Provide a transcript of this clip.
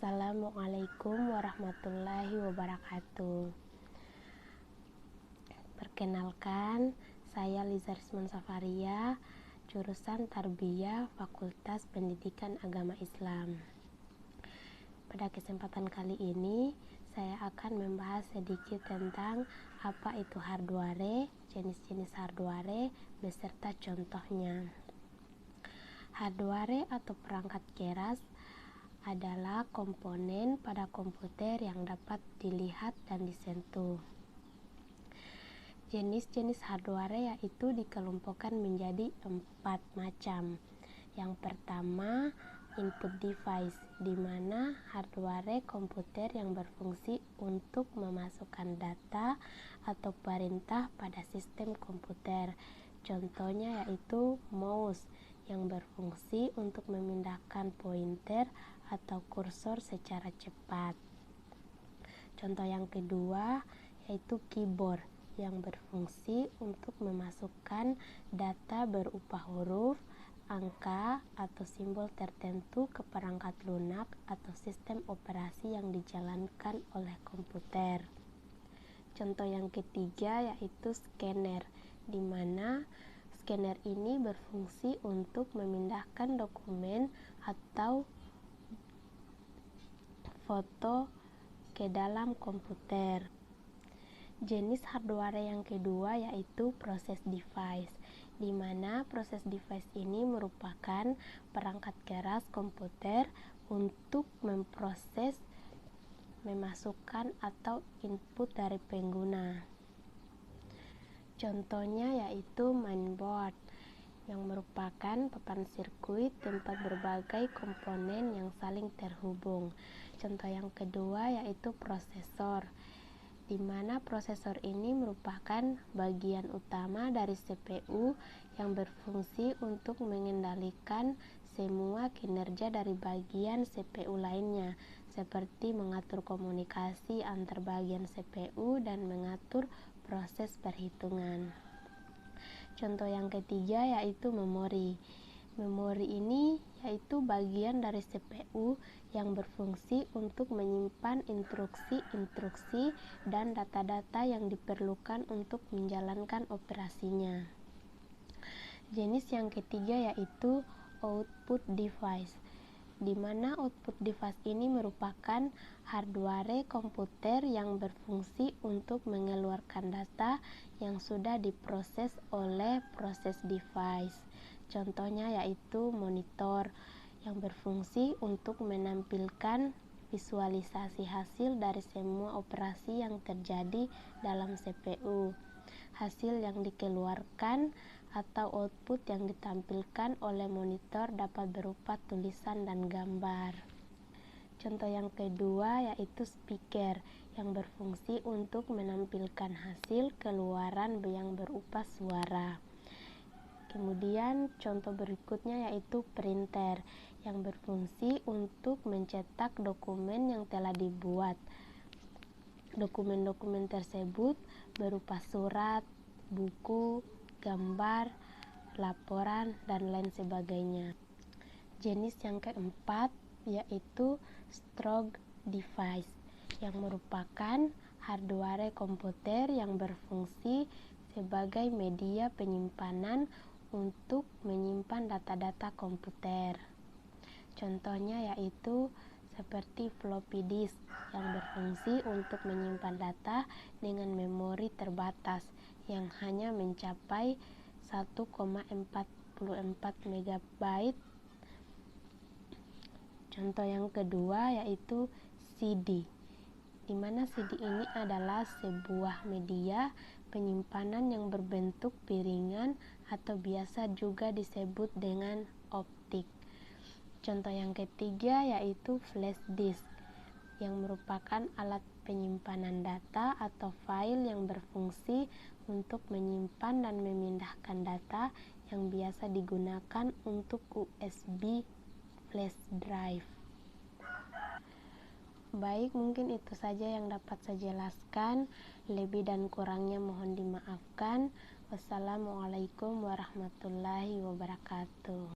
Assalamualaikum warahmatullahi wabarakatuh. Perkenalkan, saya Liza Risman Safaria, jurusan Tarbiyah, Fakultas Pendidikan Agama Islam. Pada kesempatan kali ini, saya akan membahas sedikit tentang apa itu hardware, jenis-jenis hardware, beserta contohnya. Hardware atau perangkat keras adalah komponen pada komputer yang dapat dilihat dan disentuh. Jenis-jenis hardware yaitu dikelompokkan menjadi 4 macam. Yang pertama, input device, di mana hardware komputer yang berfungsi untuk memasukkan data atau perintah pada sistem komputer. Contohnya yaitu mouse yang berfungsi untuk memindahkan pointer atau kursor secara cepat. Contoh yang kedua yaitu keyboard yang berfungsi untuk memasukkan data berupa huruf, angka, atau simbol tertentu ke perangkat lunak atau sistem operasi yang dijalankan oleh komputer. Contoh yang ketiga yaitu scanner, di mana scanner ini berfungsi untuk memindahkan dokumen atau foto ke dalam komputer. Jenis hardware yang kedua yaitu process device, di mana process device ini merupakan perangkat keras komputer untuk memproses, memasukkan atau input dari pengguna. Contohnya yaitu mainboard, yang merupakan papan sirkuit tempat berbagai komponen yang saling terhubung. Contoh yang kedua yaitu prosesor, di mana prosesor ini merupakan bagian utama dari CPU yang berfungsi untuk mengendalikan semua kinerja dari bagian CPU lainnya, seperti mengatur komunikasi antar bagian CPU dan mengatur proses perhitungan. Contoh yang ketiga yaitu memori. Memori ini yaitu bagian dari CPU yang berfungsi untuk menyimpan instruksi-instruksi dan data-data yang diperlukan untuk menjalankan operasinya. Jenis yang ketiga yaitu output device, di mana output device ini merupakan hardware komputer yang berfungsi untuk mengeluarkan data yang sudah diproses oleh proses device. Contohnya yaitu monitor yang berfungsi untuk menampilkan visualisasi hasil dari semua operasi yang terjadi dalam CPU. Hasil yang dikeluarkan atau output yang ditampilkan oleh monitor dapat berupa tulisan dan gambar. Contoh yang kedua yaitu speaker yang berfungsi untuk menampilkan hasil keluaran yang berupa suara. Kemudian contoh berikutnya yaitu printer yang berfungsi untuk mencetak dokumen yang telah dibuat. Dokumen-dokumen tersebut berupa surat, buku, gambar, laporan, dan lain sebagainya. Jenis yang keempat yaitu storage device yang merupakan hardware komputer yang berfungsi sebagai media penyimpanan untuk menyimpan data-data komputer. Contohnya yaitu seperti floppy disk yang berfungsi untuk menyimpan data dengan memori terbatas yang hanya mencapai 1,44 MB. Contoh yang kedua yaitu CD, di mana CD ini adalah sebuah media penyimpanan yang berbentuk piringan atau biasa juga disebut dengan optik. Contoh yang ketiga yaitu flash disk, yang merupakan alat penyimpanan data atau file yang berfungsi untuk menyimpan dan memindahkan data yang biasa digunakan untuk USB flash drive. Baik, mungkin itu saja yang dapat saya jelaskan. Lebih dan kurangnya mohon dimaafkan. Wassalamualaikum warahmatullahi wabarakatuh.